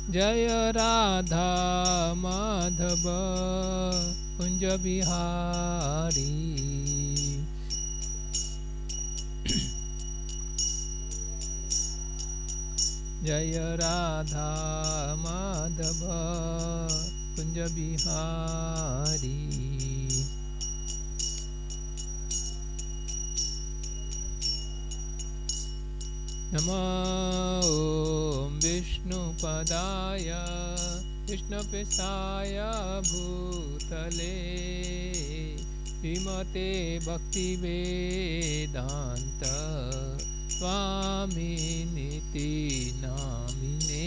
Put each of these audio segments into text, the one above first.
जय राधा माधव कुंज बिहारी। जय राधा माधव कुंज बिहारी। नमो ॐ विष्णुपदाय कृष्णप्रेष्ठाय भूतले श्रीमते भक्तिवेदान्त स्वामिनिति नामिने।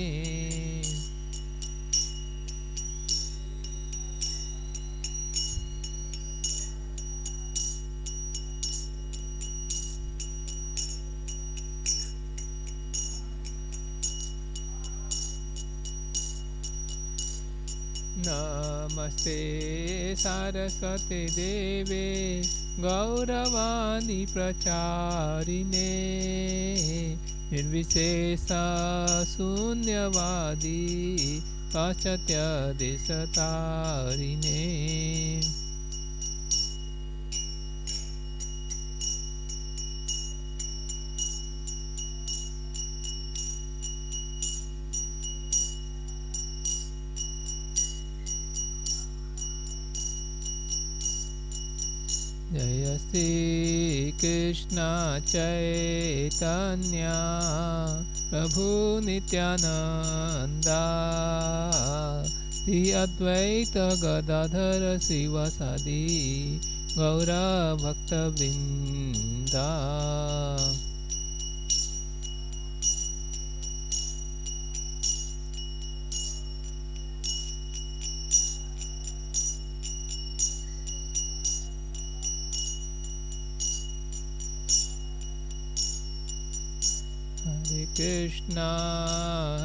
नमस्ते सरस्वती देवे गौरवाणी प्रचारिणे निर्विशेष शून्यवादी पाश्चात्य देशतारिणे। जय श्री कृष्ण चैतन्य प्रभु नित्यानंदा श्री अद्वैत गदाधर शिवासादि गौर भक्तवृंदा।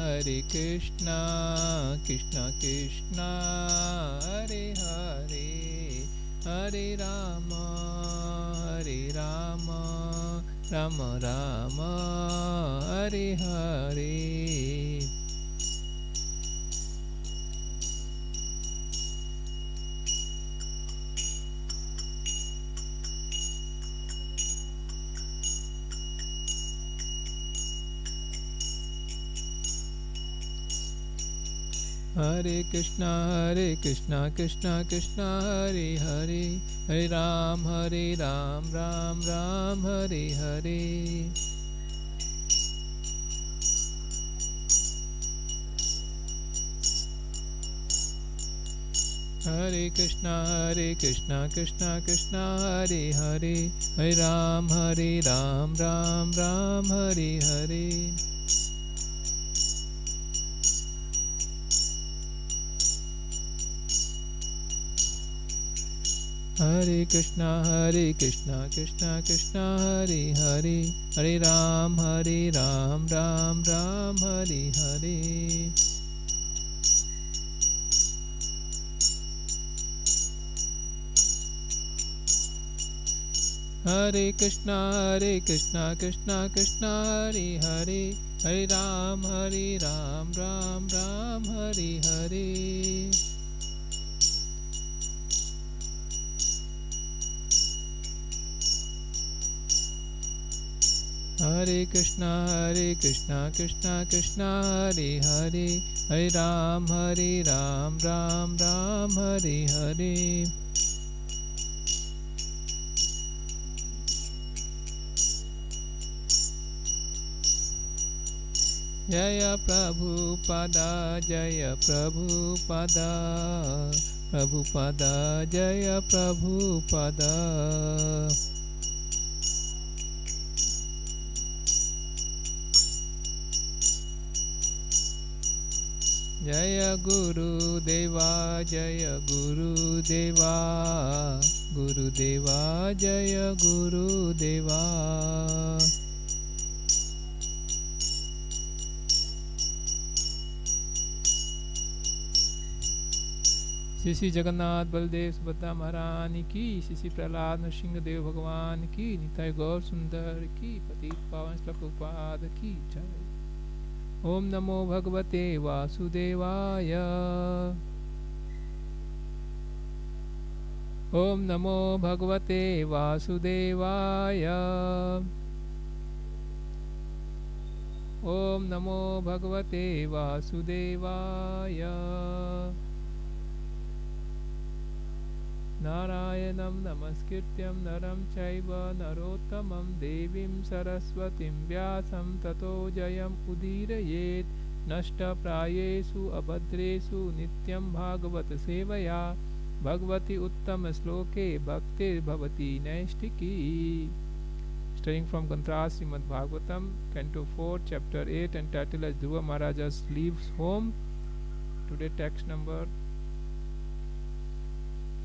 Hare Krishna, Krishna Krishna, Hare Hare, Hare Rama, Rama Rama, Hare Hare. Hare Krishna, Krishna Krishna, Hare Hare, Hare Ram, Ram Ram, Hare Hare. Hare Krishna, Krishna Krishna, Hare Hare, Hare Ram, Ram Ram, Hare Hare. Hare Krishna, Krishna Krishna, Hare Hare, Hare Ram, Ram Ram, Hare Hare. Hare Krishna, Krishna Krishna, Hare Hare, Hare Ram, Ram Ram, Hare Hare. Hare Krishna, Krishna Krishna, Hare Hare, Hare Ram, Ram Ram, Hare Hare. Jaya Prabhupada, Jaya Prabhupada, Prabhupada, Jaya Prabhupada. Jaya Guru Deva, Jaya Guru Deva, Guru Deva, Jaya Guru Deva. Shri Shri Jagannath Baldev Subhadra महारानी की, श्री श्री प्रहलाद नरसिंह देव भगवान की, निताय गौर सुंदर की, पतित पावन श्लोक उपाद की जय। Om Namo Bhagavate Vasudevaya. Om Namo Bhagavate Vasudevaya. Om Namo Bhagavate Vasudevaya. Narayanam Namaskrityam Naram Chaiva Narottamam Devim Saraswatim Vyasam Tato Jayam Udirayet Nashta Prayesu Abhadresu Nityam Bhagavat Sevaya Bhagavati Uttama Sloke Bhaktir Bhavati Naishtiki. Studying from Contrast Srimad Bhagavatam, Canto 4, Chapter 8, entitled as Dhruva Maharajas Leaves Home. Today text number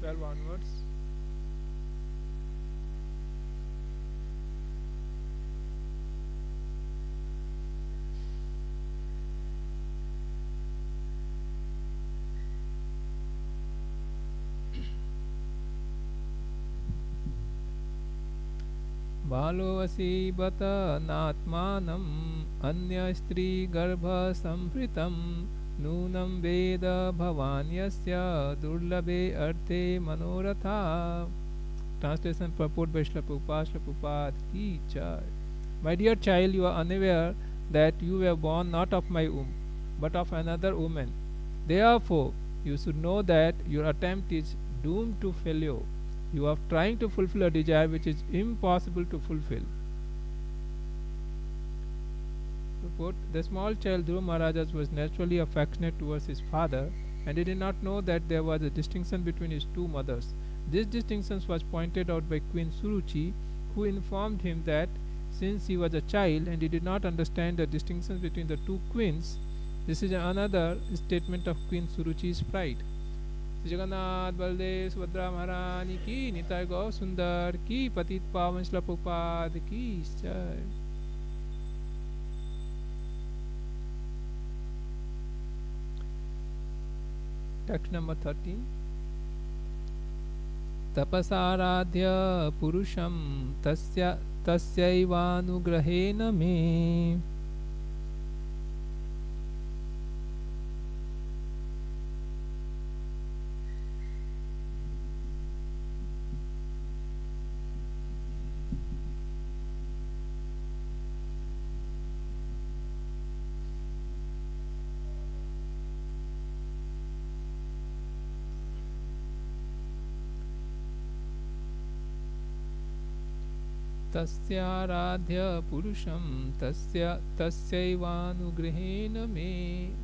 12 onwards. बालोऽसि बत नात्मानम् अन्यस्त्रीगर्भसंभृतं नूनं वेद भवान् यस्य दुर्लभे अर्थे Manoratha. Translation purport by Srila Prabhupada ki jai. My dear child, you are unaware that you were born not of my womb, but of another woman. Therefore, you should know that your attempt is doomed to failure. You are trying to fulfill a desire which is impossible to fulfill. Report: the small child Dhruva Maharajas was naturally affectionate towards his father, and he did not know that there was a distinction between his two mothers. This distinction was pointed out by Queen Suruchi, who informed him that since he was a child and he did not understand the distinction between the two queens, this is another statement of Queen Suruchi's pride. Shri Jagannath Baldev Subhadra Maharani ki, Nitai Gaur Sundar ki, Patit Pavan Srila Prabhupada ki jai. Text number 13. Tapasaradhya purusham tasyaivanugrahena me. तस्याराध्य पुरुषं तस्यैवानुग्रहेण मे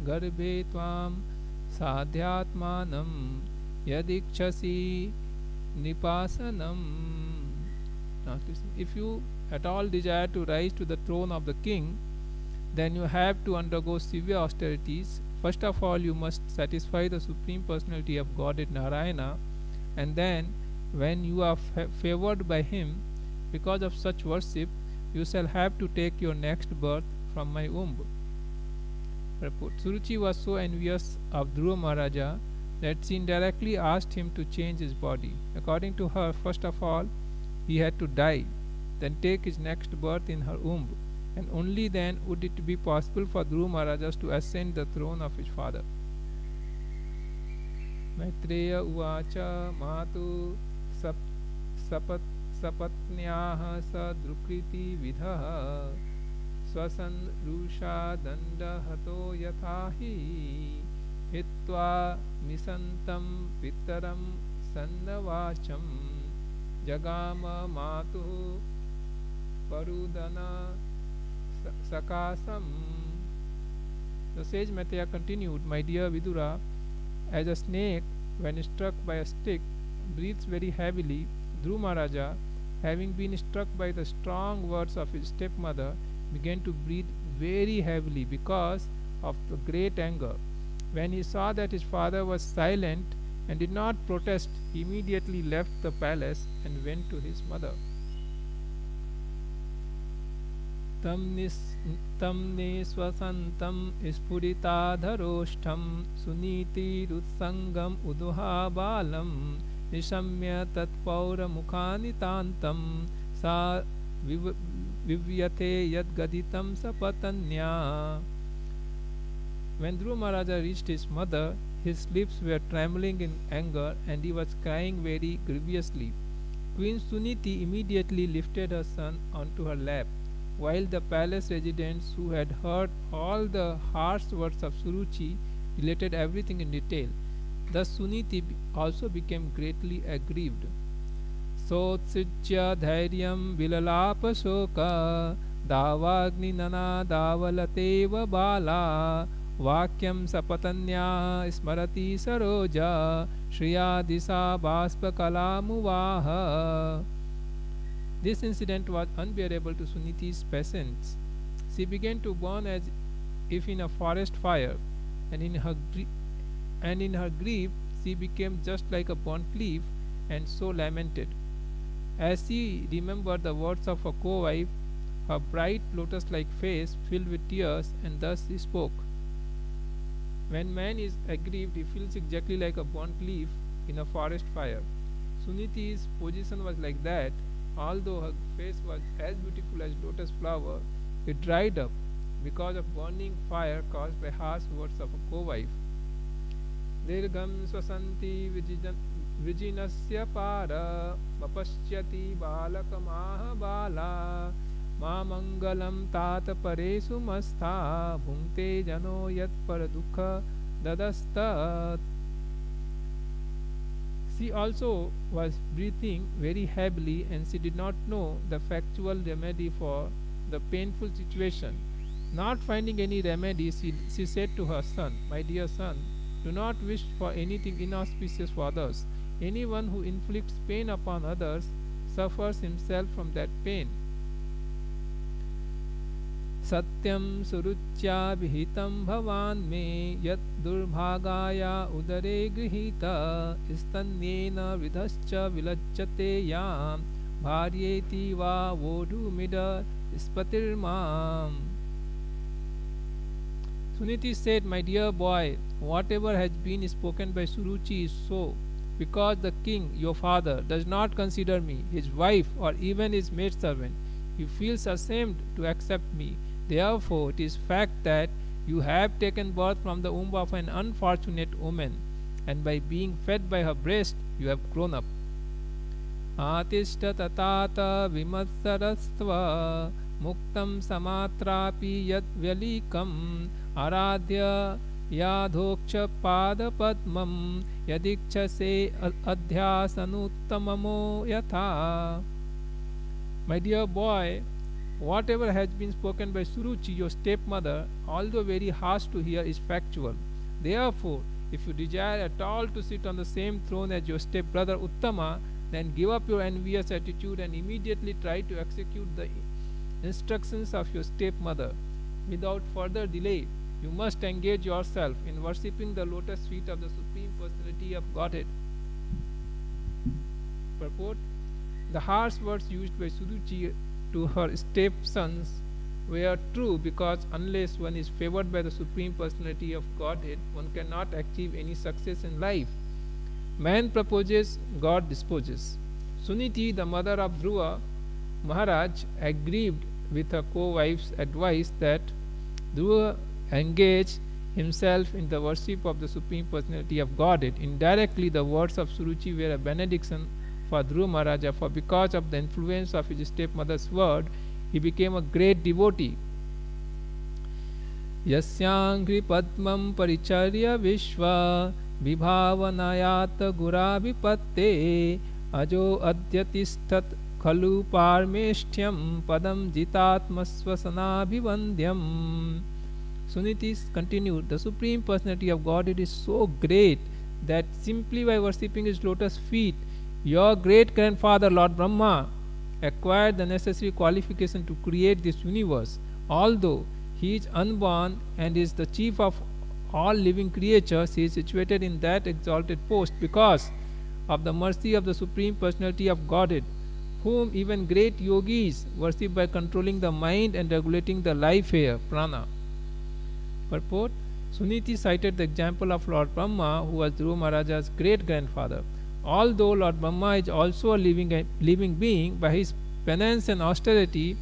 गर्भे त्वां साध्यात्मानं यदीक्षसि निपासनम्. If you at all desire to rise to the throne of the king, then you have to undergo severe austerities. First of all, you must satisfy the Supreme Personality of Godhead Narayana, and then, when you are favored by him, because of such worship, you shall have to take your next birth from my womb. Report: Suruchi was so envious of Dhruva Maharaja that she indirectly asked him to change his body. According to her, first of all, he had to die, then take his next birth in her womb, and only then would it be possible for Dhruva Maharajas to ascend the throne of his father. Maitreya uvacha matu sapatnyaः sadrukriti vidhah swasan rusha dandahato yathahi hitva misantam pittaram sannavacham jagama matuh parudana sakasam. The sage Maitreya continued, my dear Vidura, as a snake, when struck by a stick, breathes very heavily, Dhruva Maharaja, having been struck by the strong words of his stepmother, began to breathe very heavily because of the great anger. When he saw that his father was silent and did not protest, he immediately left the palace and went to his mother. Tam neswasantam spuritaadharoshtham suniti rutsangam uduha balam nishamya tatpaura mukhanitantam sa vivyate yad gaditam sapatanya. When Dhruva Maharaja reached his mother, his lips were trembling in anger and he was crying very grievously. Queen Suniti immediately lifted her son onto her lap, while the palace residents who had heard all the harsh words of Suruchi related everything in detail. Thus Suniti also became greatly aggrieved. Sotsijya dhairyam vilalapa shoka davagni nana davalateva bala vakyam sapatanya smarati saroja shriya disa baspa kalamuvaha. This incident was unbearable to Suniti's patience. She began to burn as if in a forest fire, and in her grief she became just like a burnt leaf, and so lamented. As she remembered the words of her co-wife, her bright lotus-like face filled with tears, and thus she spoke. When man is aggrieved, he feels exactly like a burnt leaf in a forest fire. Suniti's position was like that. Although her face was as beautiful as lotus flower, it dried up because of burning fire caused by harsh words of a co-wife. Dirgham swasanti vijinasya para mapashyati balakamaha bala mamangalam tata paresu mastha bhungte jano yat paradukha dadastat. She also was breathing very heavily and she did not know the factual remedy for the painful situation. Not finding any remedy, she said to her son, "My dear son, do not wish for anything inauspicious for others. Anyone who inflicts pain upon others suffers himself from that pain. Satyam suruchya vihitam bhavan me yat durbhagaya udare grihita istanyena vidhascha vilajjate yam bharyeti va vodhu mida ispatirmam." Suniti said, "My dear boy, whatever has been spoken by Suruchi is so, because the king, your father, does not consider me, his wife, or even his maidservant. He feels ashamed to accept me. Therefore, it is fact that you have taken birth from the womb of an unfortunate woman, and by being fed by her breast, you have grown up. Atishta tatata vimatsarastva muktam samatrapi yat vyalikam aradhya yadhoksha pada padmam yadikchase adhyasanuttamamo yatha." My dear boy, whatever has been spoken by Suruchi, your stepmother, although very harsh to hear, is factual. Therefore, if you desire at all to sit on the same throne as your stepbrother Uttama, then give up your envious attitude and immediately try to execute the instructions of your stepmother. Without further delay, you must engage yourself in worshipping the lotus feet of the Supreme Personality of Godhead. Purport: the harsh words used by Suruchi to her stepsons were true, because unless one is favored by the Supreme Personality of Godhead, one cannot achieve any success in life. Man proposes, God disposes. Suniti, the mother of Dhruva Maharaj, aggrieved with her co-wife's advice that Dhruva engage himself in the worship of the Supreme Personality of Godhead. Indirectly, the words of Suruchi were a benediction for Dhruva Maharaja, for because of the influence of his stepmother's word, he became a great devotee. Yasyangri padmam paricharya vishva vibhavanayat guravipatte ajo adyatistat khalu parmeshtyam padam jitatmasvasanabhivandyam. Suniti continued, the Supreme Personality of Godhead is so great that simply by worshipping his lotus feet, your great grandfather Lord Brahma acquired the necessary qualification to create this universe. Although he is unborn and is the chief of all living creatures, he is situated in that exalted post because of the mercy of the Supreme Personality of Godhead, whom even great yogis worship by controlling the mind and regulating the life air, prana. Purport: Suniti cited the example of Lord Brahma, who was Dhruva Maharaja's great grandfather. Although Lord Brahma is also a living being, by his penance and austerity,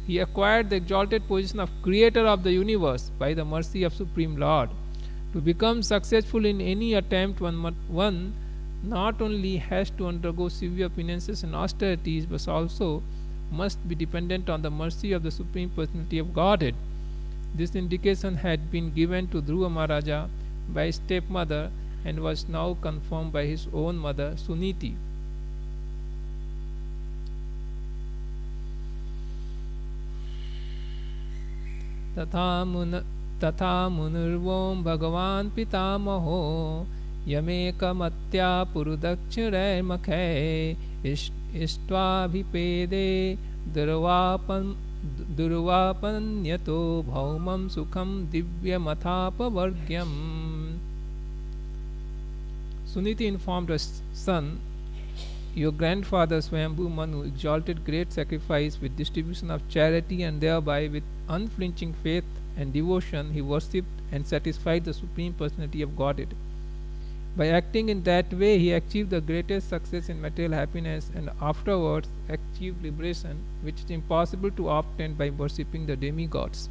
he acquired the exalted position of creator of the universe by the mercy of Supreme Lord. To become successful in any attempt, one not only has to undergo severe penances and austerities, but also must be dependent on the mercy of the Supreme Personality of Godhead. This indication had been given to Dhruva Maharaja by his stepmother and was now confirmed by his own mother Suniti. तथा मुनिर्वों भगवान् पितामहो यमेकमत्या पुरुदक्षिणैर्मखै इष्ट्वाभिपेदे दुर्वापन्यतो भौमं सुखं दिव्यमथापवर्ग्यम्. Suniti informed her son, your grandfather Swayambhu Manu exalted great sacrifice with distribution of charity, and thereby with unflinching faith and devotion he worshipped and satisfied the Supreme Personality of Godhead. By acting in that way he achieved the greatest success in material happiness and afterwards achieved liberation, which is impossible to obtain by worshipping the demigods.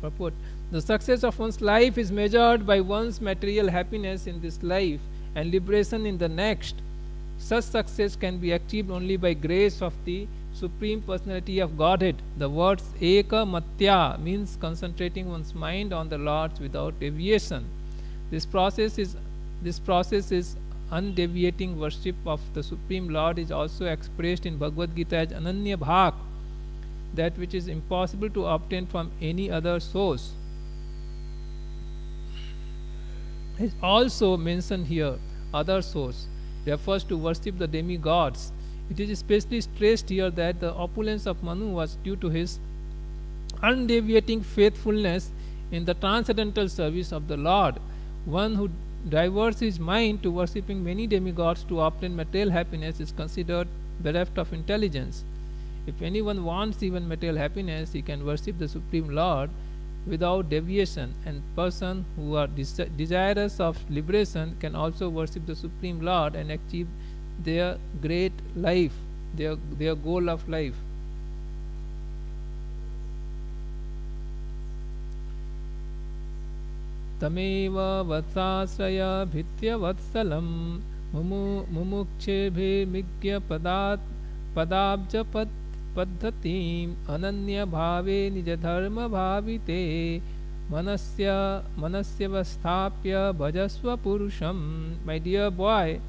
Purport: the success of one's life is measured by one's material happiness in this life and liberation in the next. Such success can be achieved only by grace of the Supreme Personality of Godhead. The words Eka Matya means concentrating one's mind on the Lord without deviation. This process is undeviating worship of the Supreme Lord is also expressed in Bhagavad Gita as Ananya Bhak, that which is impossible to obtain from any other source. Is also mentioned here. Other source refers to worship the demigods. It is especially stressed here that the opulence of Manu was due to his undeviating faithfulness in the transcendental service of the Lord. One who diverts his mind to worshipping many demigods to obtain material happiness is considered bereft of intelligence. If anyone wants even material happiness, he can worship the Supreme Lord without deviation, and persons who are desirous of liberation can also worship the Supreme Lord and achieve their great life, their goal of life. तमेव वत्साश्रय भित्य वत्सलं मुमुक्षेभिर्मिज्ञ पदाब्ज पद्धतिम् अनन्य भावे निज धर्म भाविते मनस्यवस्थाप्य भजस्व पुरुषम. My dear boy,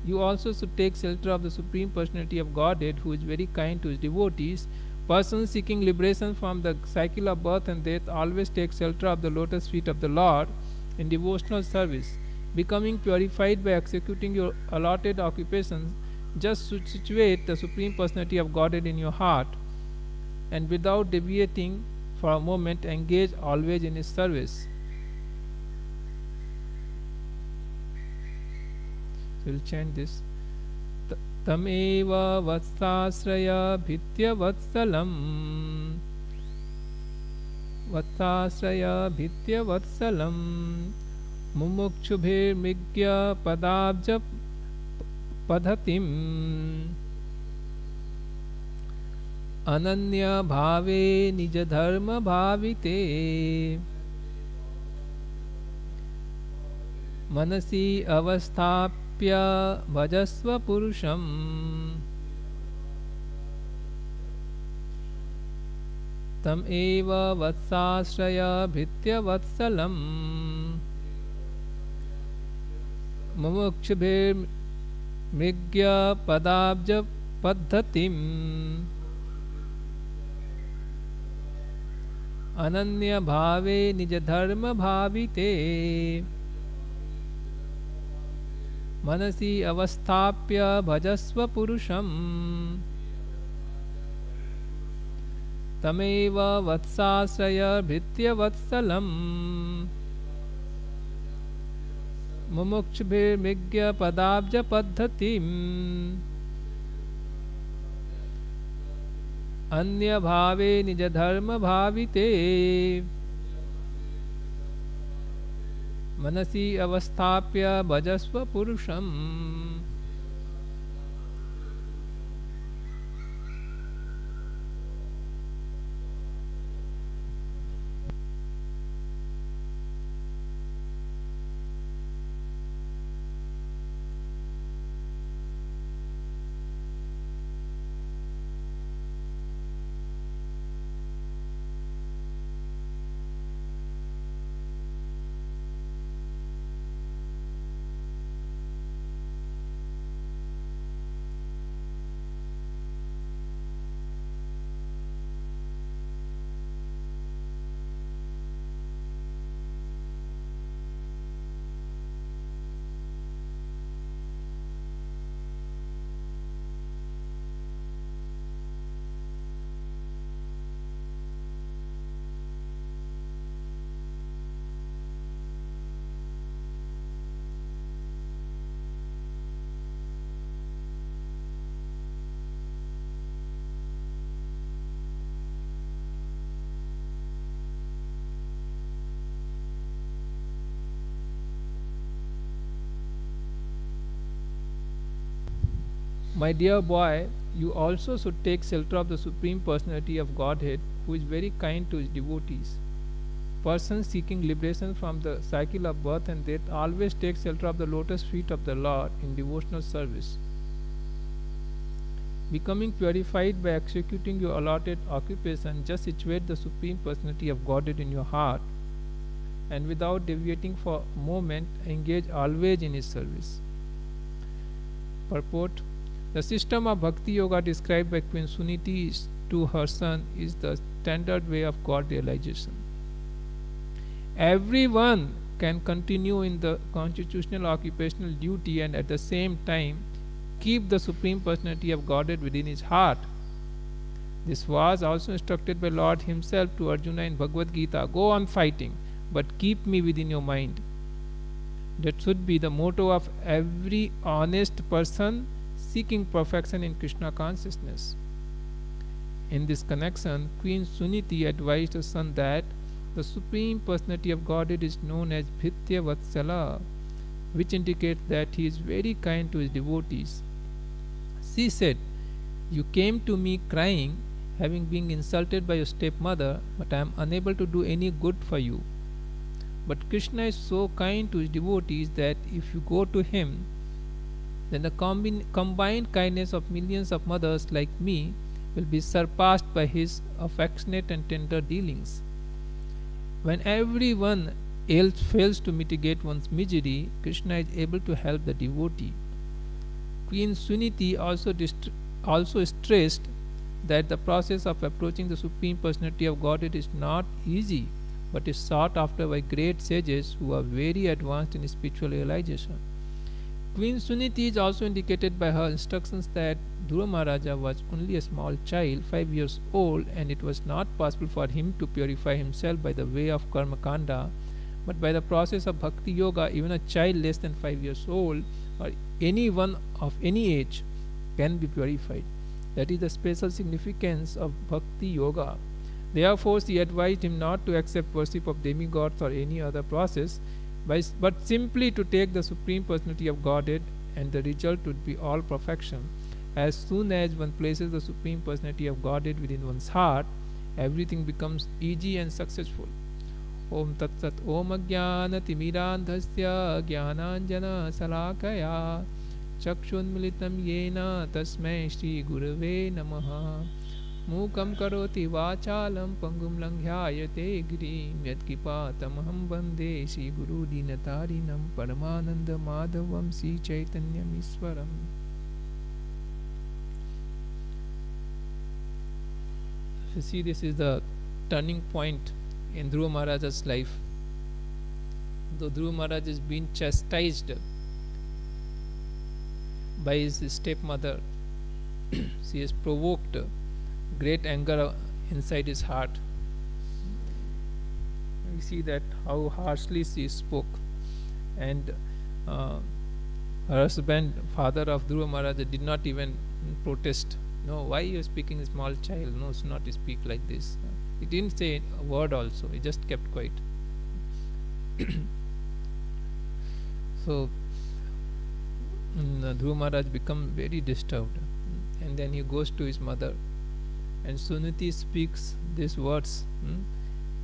you also should take shelter of the Supreme Personality of Godhead, who is very kind to his devotees. Persons seeking liberation from the cycle of birth and death always take shelter of the lotus feet of the Lord in devotional service. Becoming purified by executing your allotted occupations, just situate the Supreme Personality of Godhead in your heart, and without deviating for a moment, engage always in His service. So we'll chant this. Tameva vatsasraya bhitya vatsalam mumukshubhir migya padabja padhatim ananya bhave nija dharma bhavite manasi avasthapya bhajasva purusham. Tam eva vatsasraya bhitya vatsalam mumukshubhir migya padabja padhatim ananya bhave nija dharma bhavite manasi avasthapya bhajasva purusham. Tameva vatsasraya bhitya vatsalam mumukshubhir migya padabja padhatim anya bhave nija dharma bhavite manasi avasthapya bhajasva purusham. My dear boy, you also should take shelter of the Supreme Personality of Godhead, who is very kind to his devotees. Persons seeking liberation from the cycle of birth and death always take shelter of the lotus feet of the Lord in devotional service. Becoming purified by executing your allotted occupation, just situate the Supreme Personality of Godhead in your heart and without deviating for a moment, engage always in His service. Purport: the system of Bhakti Yoga described by Queen Suniti to her son is the standard way of God realization. Everyone can continue in the constitutional occupational duty and at the same time keep the Supreme Personality of Godhead within his heart. This was also instructed by Lord Himself to Arjuna in Bhagavad Gita: go on fighting, but keep me within your mind. That should be the motto of every honest person seeking perfection in Krishna consciousness. In this connection, Queen Suniti advised her son that the Supreme Personality of Godhead is known as Bhritya Vatsala, which indicates that He is very kind to His devotees. She said, you came to me crying, having been insulted by your stepmother, but I am unable to do any good for you. But Krishna is so kind to His devotees that if you go to Him, then the combined kindness of millions of mothers like me will be surpassed by His affectionate and tender dealings. When everyone else fails to mitigate one's misery, Krishna is able to help the devotee. Queen Suniti also stressed that the process of approaching the Supreme Personality of Godhead is not easy, but is sought after by great sages who are very advanced in spiritual realization. Queen Suniti is also indicated by her instructions that Dhruva Maharaja was only a small child, 5 years old, and it was not possible for him to purify himself by the way of Karma Kanda, but by the process of Bhakti Yoga. Even a child less than 5 years old or anyone of any age can be purified. That is the special significance of Bhakti Yoga. Therefore, she advised him not to accept worship of demigods or any other process, but simply to take the Supreme Personality of Godhead, and the result would be all perfection. As soon as one places the Supreme Personality of Godhead within one's heart, everything becomes easy and successful. Om Tat Sat Om Ajnana Timirandhasya Jnananjana Salakaya Chakshunmilitam Yena Tasmai Shri Gurave Namaha Mukam Karoti Vachalam Pangum Langhayate Girim Yatkipatamaham Bande Shri Guru Dinatarinam Paramananda Madhavam Sri Chaitanyam Iswaram. You see, this is the turning point in Dhruva Maharaja's life. Though Dhruva Maharaj is being chastised by his stepmother, she has provoked great anger inside his heart. We see that how harshly she spoke, and her husband, father of Dhruva Maharaja, did not even protest. No, why you are speaking a small child? No, should not speak like this. He didn't say a word also. He just kept quiet. So Dhruva Maharaj become very disturbed, and then he goes to his mother, and Suniti speaks these words,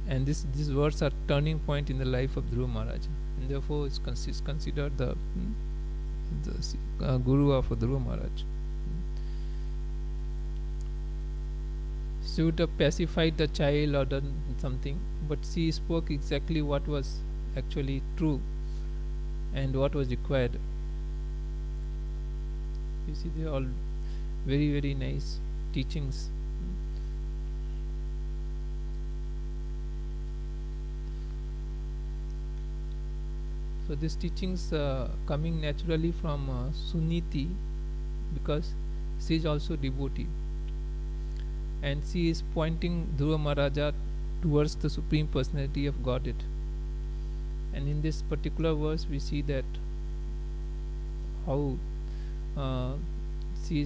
and these words are turning point in the life of Dhruva Maharaj, and therefore is considered the guru of Dhruva Maharaj. She would have pacified the child or done something, but she spoke exactly what was actually true and what was required. You see, they are all very, very nice teachings. So these teachings coming naturally from Suniti, because she is also devotee, and she is pointing Dhruva Maharaja towards the Supreme Personality of Godhead. And in this particular verse we see that how she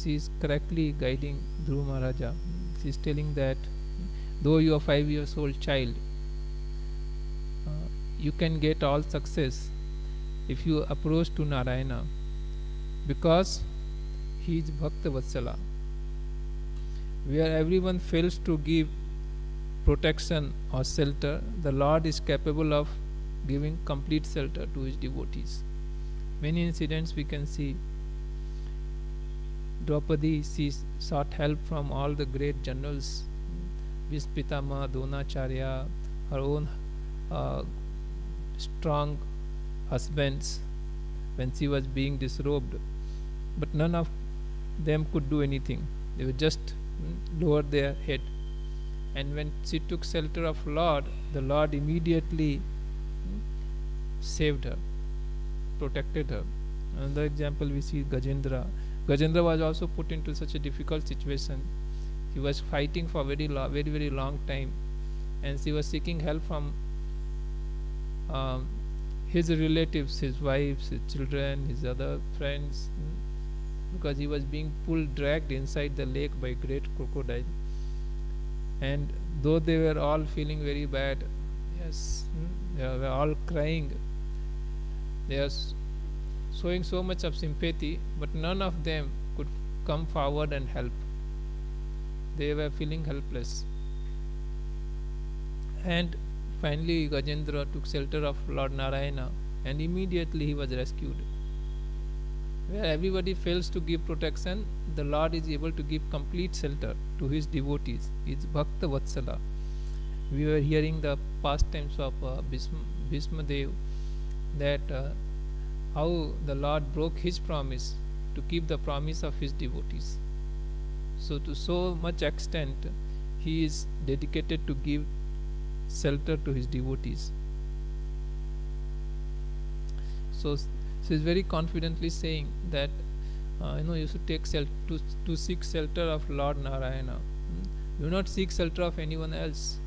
is correctly guiding Dhruva Maharaja. She is telling that though you are 5 years old child, you can get all success if you approach to Narayana because he is Bhakta Vatsala. Where everyone fails to give protection or shelter, the Lord is capable of giving complete shelter to his devotees. Many incidents we can see. Draupadi, she sought help from all the great generals, Vispitama, Dronacharya, her own uh, strong husbands when she was being disrobed, but none of them could do anything. They were just lower their head. And when she took shelter of Lord, the Lord immediately saved her, protected her. Another example we see Gajendra. Gajendra was also put into such a difficult situation. He was fighting for very long time, and he was seeking help from his relatives, his wives, his children, his other friends, because he was being dragged inside the lake by great crocodile. And though they were all feeling very bad, yes, they were all crying. They are showing so much of sympathy, but none of them could come forward and help. They were feeling helpless. And finally, Gajendra took shelter of Lord Narayana, and immediately he was rescued. Where everybody fails to give protection, the Lord is able to give complete shelter to his devotees. He is Bhakta Vatsala. We were hearing the pastimes of Bhisma Dev, that how the Lord broke his promise to keep the promise of his devotees. So to so much extent, he is dedicated to give shelter to his devotees. So she is very confidently saying that you should take to seek shelter of Lord Narayana. Do not seek shelter of anyone else.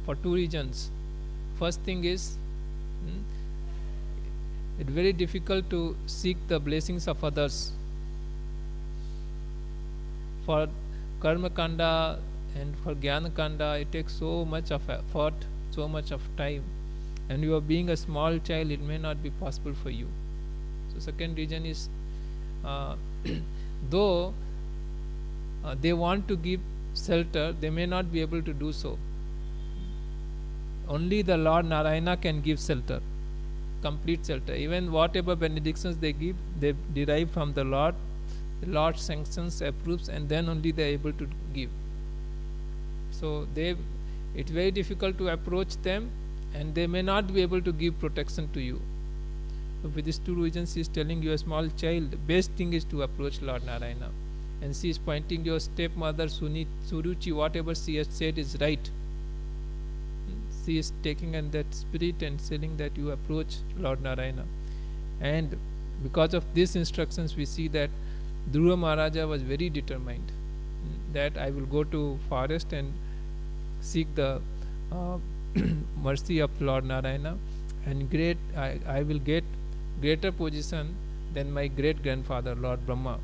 For two reasons. First thing is, it's very difficult to seek the blessings of others. For Karma Kanda and for Jnana Kanda, it takes so much of effort, so much of time, and you are being a small child, it may not be possible for you. So second reason is, though they want to give shelter, they may not be able to do so. Only the Lord Narayana can give shelter, complete shelter. Even whatever benedictions they give, they derive from the Lord. The Lord sanctions, approves, and then only they are able to give. So it's very difficult to approach them, and they may not be able to give protection to you. So with these two reasons, she is telling you, a small child, the best thing is to approach Lord Narayana. And she is pointing your stepmother Suruchi, whatever she has said is right. She is taking in that spirit and saying that you approach Lord Narayana. And because of these instructions, we see that Dhruva Maharaja was very determined that I will go to forest and seek the mercy of Lord Narayana, and I will get greater position than my great grandfather Lord Brahma.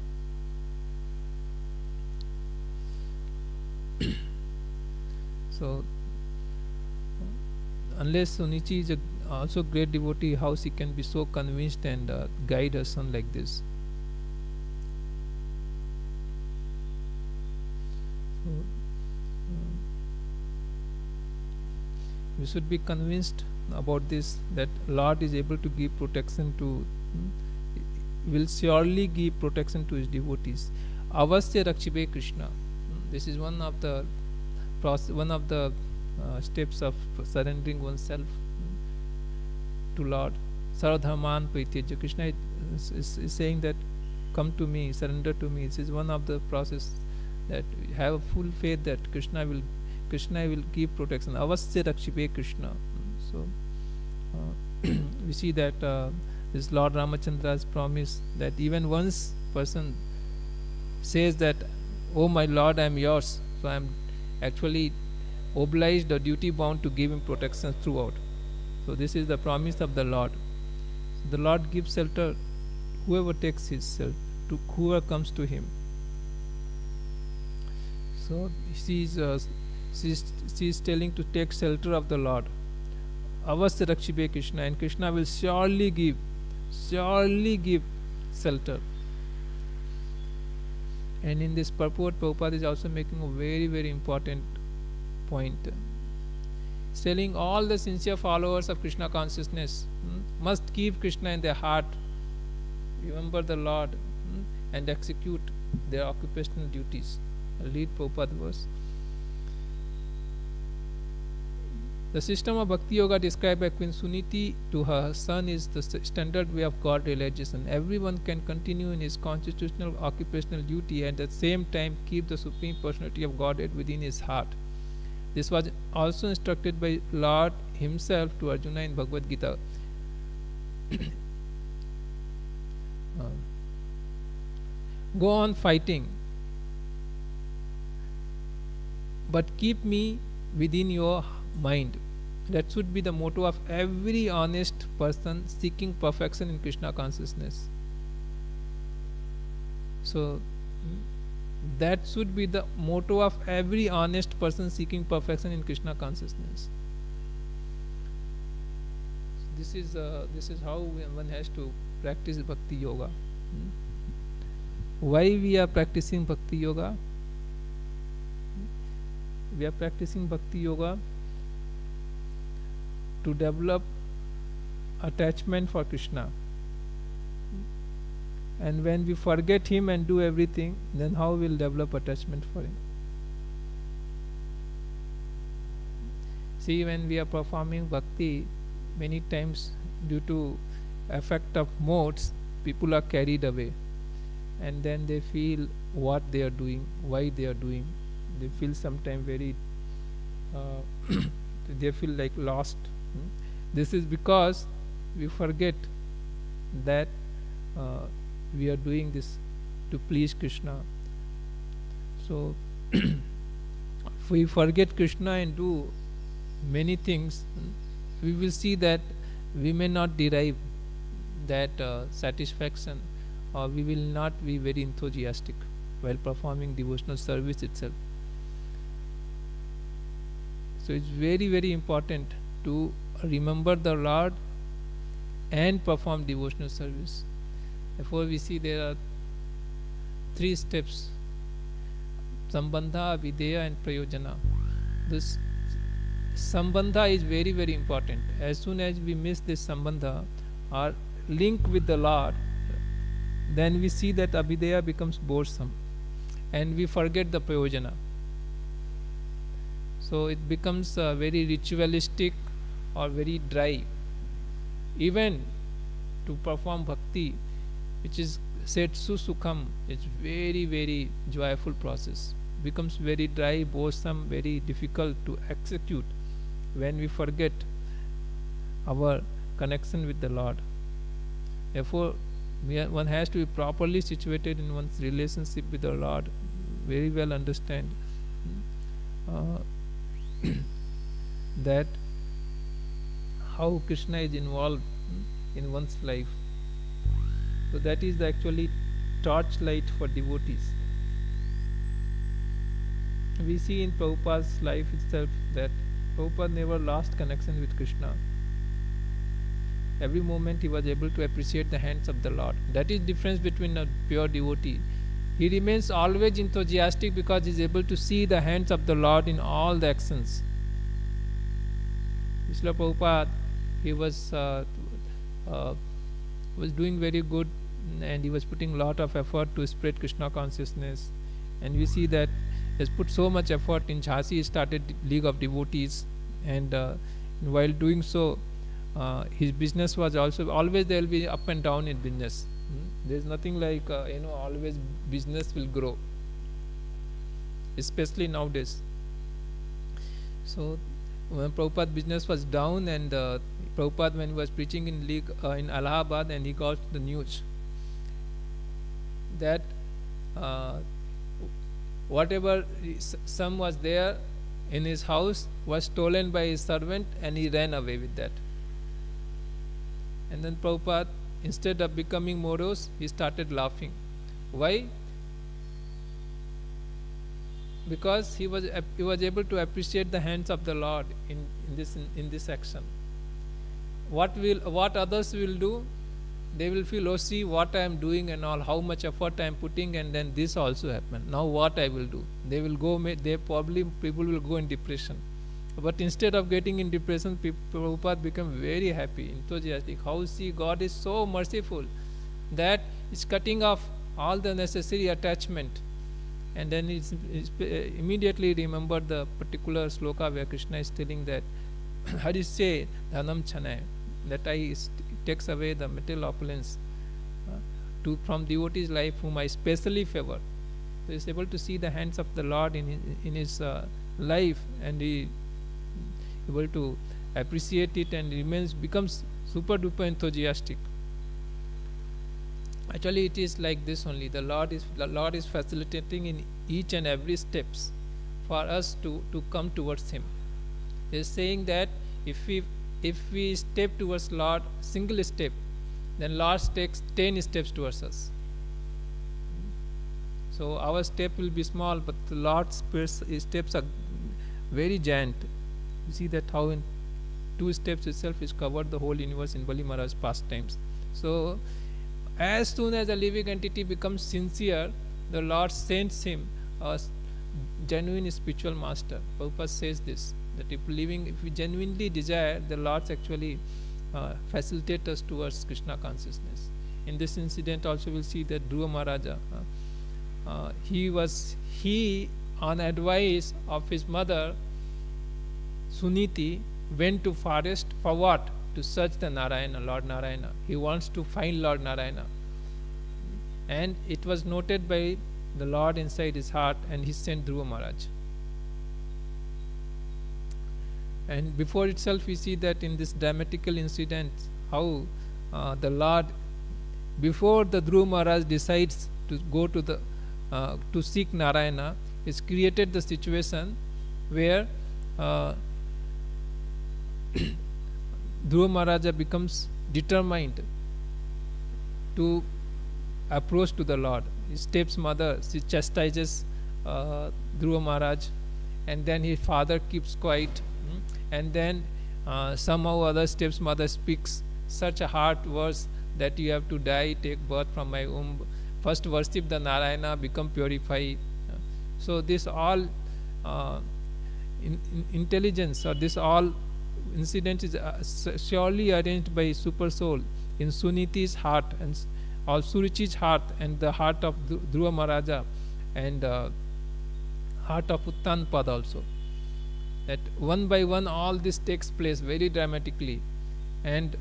So unless Sunichi is also great devotee, how she can be so convinced and guide her son like this? So, we should be convinced about this, that Lord is able to give protection to, will surely give protection to his devotees. Avasya Rakshibe Krishna. This is one of the steps of surrendering oneself to Lord. Saradhaman Paityaja. Krishna is saying that come to me, surrender to me. This is one of the process, that have a full faith that Krishna will give protection. Avasya Rakshibe Krishna. So we see that this Lord Ramachandra's promise, that even once person says that, oh my Lord, I am yours, so I am actually obliged or duty bound to give him protection throughout. So this is the promise of the Lord. The Lord gives shelter whoever takes his shelter, to whoever comes to him. So she is telling to take shelter of the Lord. Avasya Rakshibe Krishna, and Krishna will surely give surely give shelter. And in this purport, Prabhupada is also making a very, very important point. He's telling all the sincere followers of Krishna consciousness must keep Krishna in their heart, remember the Lord, and execute their occupational duties. I'll read Prabhupada verse. The system of Bhakti Yoga described by Queen Suniti to her son is the standard way of God realization. Everyone can continue in his constitutional occupational duty and at the same time keep the Supreme Personality of Godhead within his heart. This was also instructed by Lord himself to Arjuna in Bhagavad Gita. Go on fighting, but keep me within your mind. That should be the motto of every honest person seeking perfection in Krishna consciousness. So that should be the motto of every honest person seeking perfection in Krishna consciousness. This is how one has to practice Bhakti Yoga. Why we are practicing Bhakti Yoga? We are practicing Bhakti Yoga to develop attachment for Krishna. And when we forget him and do everything, then how we'll develop attachment for him? See, when we are performing bhakti, many times due to effect of modes, people are carried away, and then they feel what they are doing, why they are doing. They feel sometimes very they feel like lost. This is because we forget that we are doing this to please Krishna. So if we forget Krishna and do many things, we will see that we may not derive that satisfaction, or we will not be very enthusiastic while performing devotional service itself. So it's very, very important to remember the Lord and perform devotional service. Therefore we see there are 3 steps: Sambandha, Videya and Prayojana. This Sambandha is very, very important. As soon as we miss this Sambandha or link with the Lord, then we see that Abhideya becomes boresome and we forget the Prayojana. So it becomes very ritualistic or very dry. Even to perform bhakti, which is said susukham, it's very, very joyful process, becomes very dry, boresome, very difficult to execute when we forget our connection with the Lord. Therefore one has to be properly situated in one's relationship with the Lord, very well understand that how Krishna is involved in one's life. So that is the actually torchlight for devotees. We see in Prabhupada's life itself that Prabhupada never lost connection with Krishna. Every moment he was able to appreciate the hands of the Lord. That is difference between a pure devotee. He remains always enthusiastic because he is able to see the hands of the Lord in all the actions. Srila Prabhupada, he was doing very good, and he was putting lot of effort to spread Krishna consciousness. And we see that he has put so much effort. In Jhansi he started League of Devotees, and while doing so, his business was also always there will be up and down in business. There is nothing like always business will grow, especially nowadays. So when Prabhupada business was down, and Prabhupada, when he was preaching in League in Allahabad, and he got the news that whatever sum was there in his house was stolen by his servant, and he ran away with that. And then Prabhupada, instead of becoming morose, he started laughing. Why? Because he was able to appreciate the hands of the Lord in this action. What others will do, they will feel, oh, see what I am doing and all, how much effort I am putting, and then this also happened. Now what I will do? They will go, they probably, people will go in depression. But instead of getting in depression, Prabhupada become very happy, enthusiastic. How, see, God is so merciful that is cutting off all the necessary attachment. And then it's immediately remember the particular sloka where Krishna is telling that, how do you say, dhanam chanay, that takes away the material opulence from devotee's life whom I specially favor. So he is able to see the hands of the Lord in his life, and he able to appreciate it, and becomes super duper enthusiastic. Actually, it is like this only. The Lord is facilitating in each and every steps for us to come towards Him. He is saying that if we step towards Lord, single step, then Lord takes 10 steps towards us. So our step will be small, but the Lord's steps are very giant. You see that how in 2 steps itself is covered the whole universe in Bali Maharaj's pastimes. So as soon as a living entity becomes sincere, the Lord sends him a genuine spiritual master. Prabhupada says this, that if we genuinely desire, the Lord actually facilitate us towards Krishna consciousness. In this incident also we'll see that Dhruva Maharaja, he on advice of his mother Suniti went to forest for what? To search the Narayana, Lord Narayana. He wants to find Lord Narayana. And it was noted by the Lord inside his heart, and he sent Dhruva Maharaj. And before itself we see that in this dramatical incident, how the Lord, before the Dhruva Maharaj decides to go to the to seek Narayana, is created the situation where Dhruva Maharaja becomes determined to approach to the Lord. His stepmother, she chastises Dhruva Maharaj, and then his father keeps quiet, and then somehow other stepmother speaks such a hard words that you have to die, take birth from my womb, first worship the Narayana, become purified. So this all intelligence, or this all incident is surely arranged by Super Soul in Suniti's heart, and or Suruchi's heart, and the heart of Dhruva Maharaja, and heart of Uttanpad also. That one by one all this takes place very dramatically, and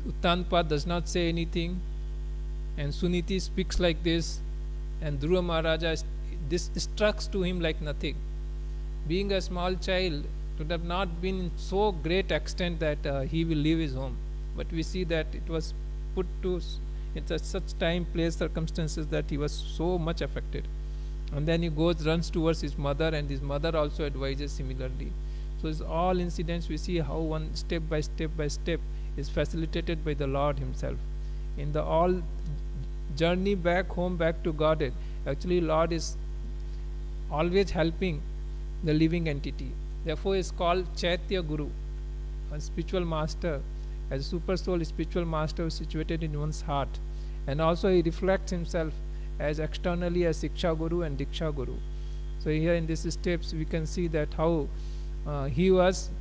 Uttanpad does not say anything, and Suniti speaks like this, and Dhruva Maharaja, this struck to him like nothing. Being a small child, it would have not been in so great extent that he will leave his home, but we see that it was put to such time, place, circumstances that he was so much affected. And then he runs towards his mother, and his mother also advises similarly. So it's all incidents we see how one step by step is facilitated by the Lord himself. In the all journey back home, back to Godhead, actually Lord is always helping the living entity. Therefore is called Chaitya Guru, a spiritual master. As a super soul, a spiritual master is situated in one's heart, and also he reflects himself as externally as Siksha Guru and Diksha Guru. So here in these steps we can see that how he was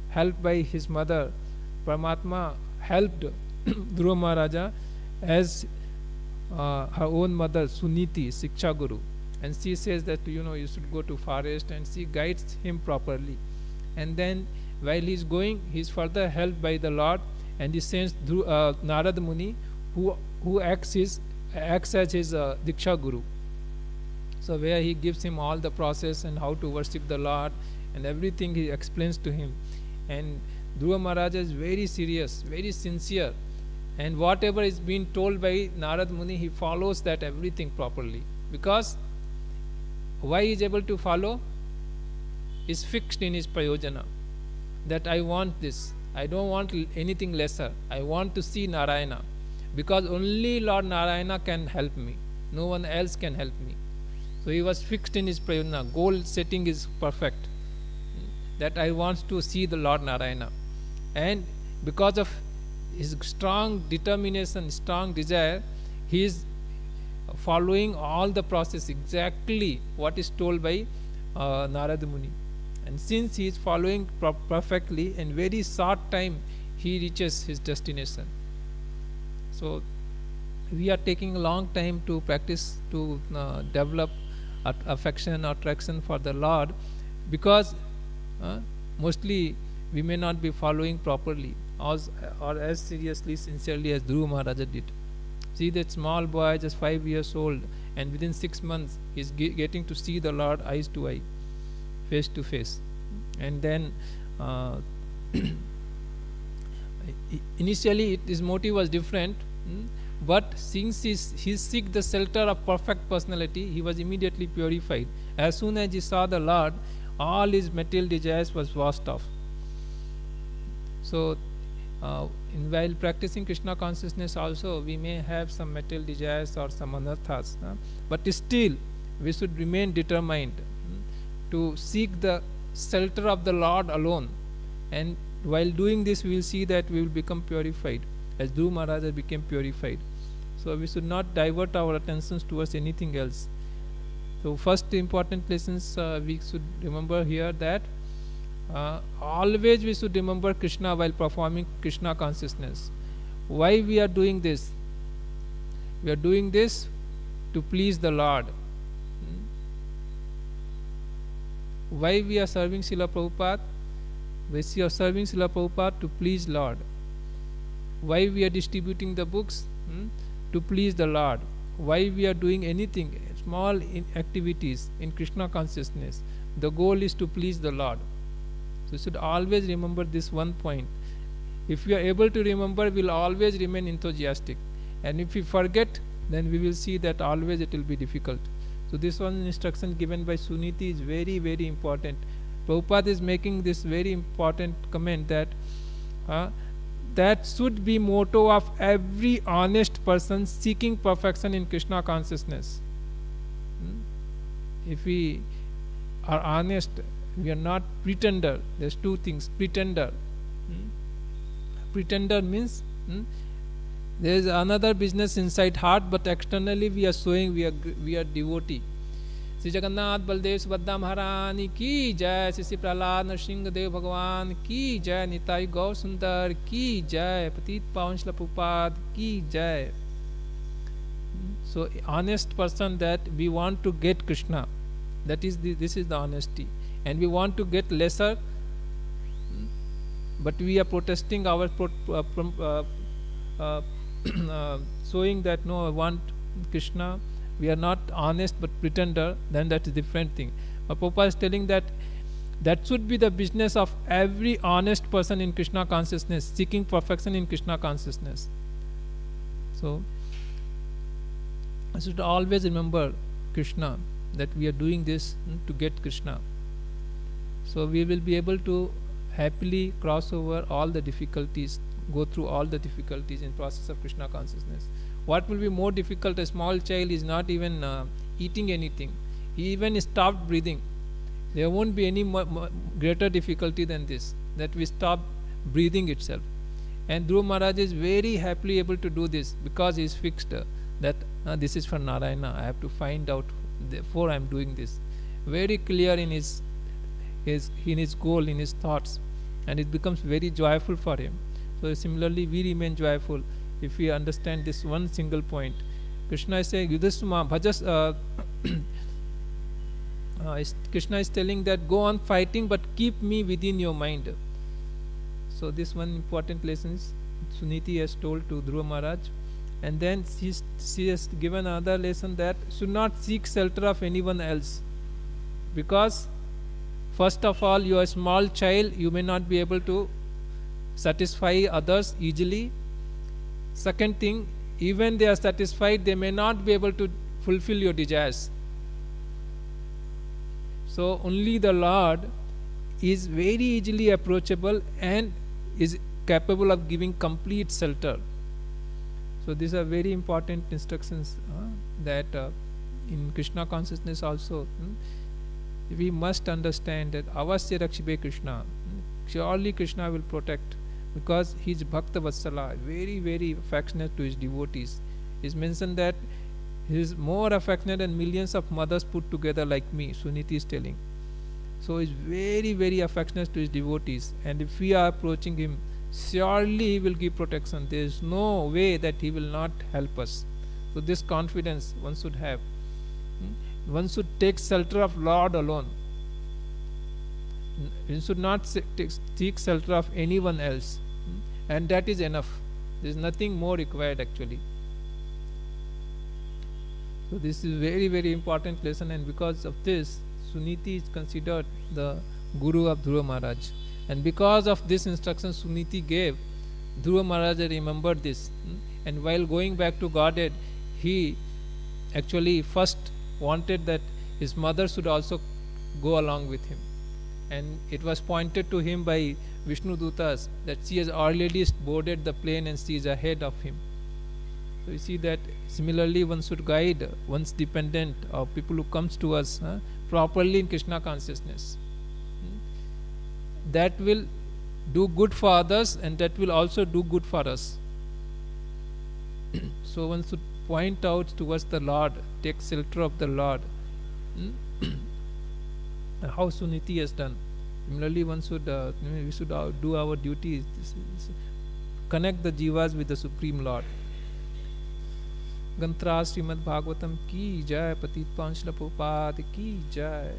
helped by his mother. Paramatma helped Dhruva Maharaja as her own mother Suniti, Siksha Guru, and she says that you should go to forest, and she guides him properly. And then while he is going, he is further helped by the Lord, and he sends Narad Muni, who acts as his Diksha Guru. So where he gives him all the process and how to worship the Lord, and everything he explains to him. And Dhruva Maharaja is very serious, very sincere, and whatever is being told by Narad Muni, he follows that everything properly. Because why he is able to follow? Is fixed in his prayojana, that I want this, I don't want anything lesser, I want to see Narayana, because only Lord Narayana can help me, no one else can help me. So he was fixed in his prayojana, goal setting is perfect, that I want to see the Lord Narayana. And because of his strong determination, strong desire, he is following all the process exactly what is told by Narada Muni. And since he is following perfectly, in very short time he reaches his destination. So we are taking a long time to practice to develop affection or attraction for the Lord, because mostly we may not be following properly or as seriously, sincerely as Dhruva Maharaja did. See that small boy, just 5 years old, and within 6 months he is getting to see the Lord eyes to eye, face to face. And then initially his motive was different, but since he seek the shelter of perfect personality, he was immediately purified. As soon as he saw the Lord, all his material desires was washed off. So while practicing Krishna consciousness also, we may have some material desires or some anarthas, but still we should remain determined to seek the shelter of the Lord alone. And while doing this, we will see that we will become purified, as Dhruva Maharaja became purified. So we should not divert our attentions towards anything else. So first important lessons we should remember here, that always we should remember Krishna while performing Krishna consciousness. Why we are doing this? We are doing this to please the Lord. Why we are serving Srila Prabhupada? We are serving Srila Prabhupada to please Lord. Why we are distributing the books? To please the Lord. Why we are doing anything, small activities in Krishna consciousness? The goal is to please the Lord. So you should always remember this one point. If we are able to remember, we will always remain enthusiastic. And if we forget, then we will see that always it will be difficult. So this one instruction given by Suniti is very, very important. Prabhupada is making this very important comment that that should be motto of every honest person seeking perfection in Krishna consciousness. If we are honest, we are not pretender. There's two things. Pretender. Pretender means there is another business inside heart, but externally we are showing we are devotee. Sri Jagannath Baldev Subhadra Maharani ki jai, Sri Prahlad Nrsimha Dev Bhagavan ki jai, Nitai Gaur Sundar ki jai, Patit Pawan Srila Prabhupada ki jai. So honest person, that we want to get Krishna. That is this is the honesty. And we want to get lesser, but we are protesting our showing that no, I want Krishna. We are not honest but pretender, then that is different thing. But Prabhupada is telling that that should be the business of every honest person in Krishna consciousness, seeking perfection in Krishna consciousness. So I should always remember Krishna, that we are doing this to get Krishna. So we will be able to happily cross over all the difficulties, go through all the difficulties in process of Krishna consciousness. What will be more difficult? A small child is not even eating anything. He even stopped breathing. There won't be any greater difficulty than this, that we stop breathing itself. And Dhruva Maharaj is very happily able to do this, because he is fixed that this is for Narayana. I have to find out, therefore I am doing this. Very clear in his goal, in his thoughts, and it becomes very joyful for him. So similarly we remain joyful if we understand this one single point. Krishna is saying, Yudhishthima bhajas, Krishna is telling that go on fighting, but keep me within your mind. So this one important lesson Suniti has told to Dhruva Maharaj. And then she has given another lesson, that should not seek shelter of anyone else, because first of all, you are a small child, you may not be able to satisfy others easily. Second thing, even they are satisfied, they may not be able to fulfill your desires. So only the Lord is very easily approachable and is capable of giving complete shelter. So these are very important instructions that in Krishna consciousness also we must understand that avasya rakshibe Krishna. Surely Krishna will protect. because he is Bhakta Vatsala, very, very affectionate to his devotees. It's mentioned that he is more affectionate than millions of mothers put together like me, Suniti is telling. So he's very, very affectionate to his devotees, and if we are approaching him, surely he will give protection. There is no way that he will not help us. So this confidence one should have. One should take shelter of Lord alone. One should not seek shelter of anyone else, and that is enough. There is nothing more required actually. So this is very, very important lesson, and because of this, Suniti is considered the Guru of Dhruva Maharaj. And because of this instruction Suniti gave, Dhruva Maharaj remembered this. And while going back to Godhead, he actually first wanted that his mother should also go along with him. And it was pointed to him by Vishnu Dutas that she has already boarded the plane and she is ahead of him. So you see that similarly one should guide one's dependent or people who comes to us properly in Krishna consciousness. That will do good for others and that will also do good for us. So one should point out towards the Lord, take shelter of the Lord. How Suniti has done. Similarly, one should we should do our duty, connect the jivas with the Supreme Lord. गंत्रा Shrimad Bhagavatam की जय, पतित पांचल की जय.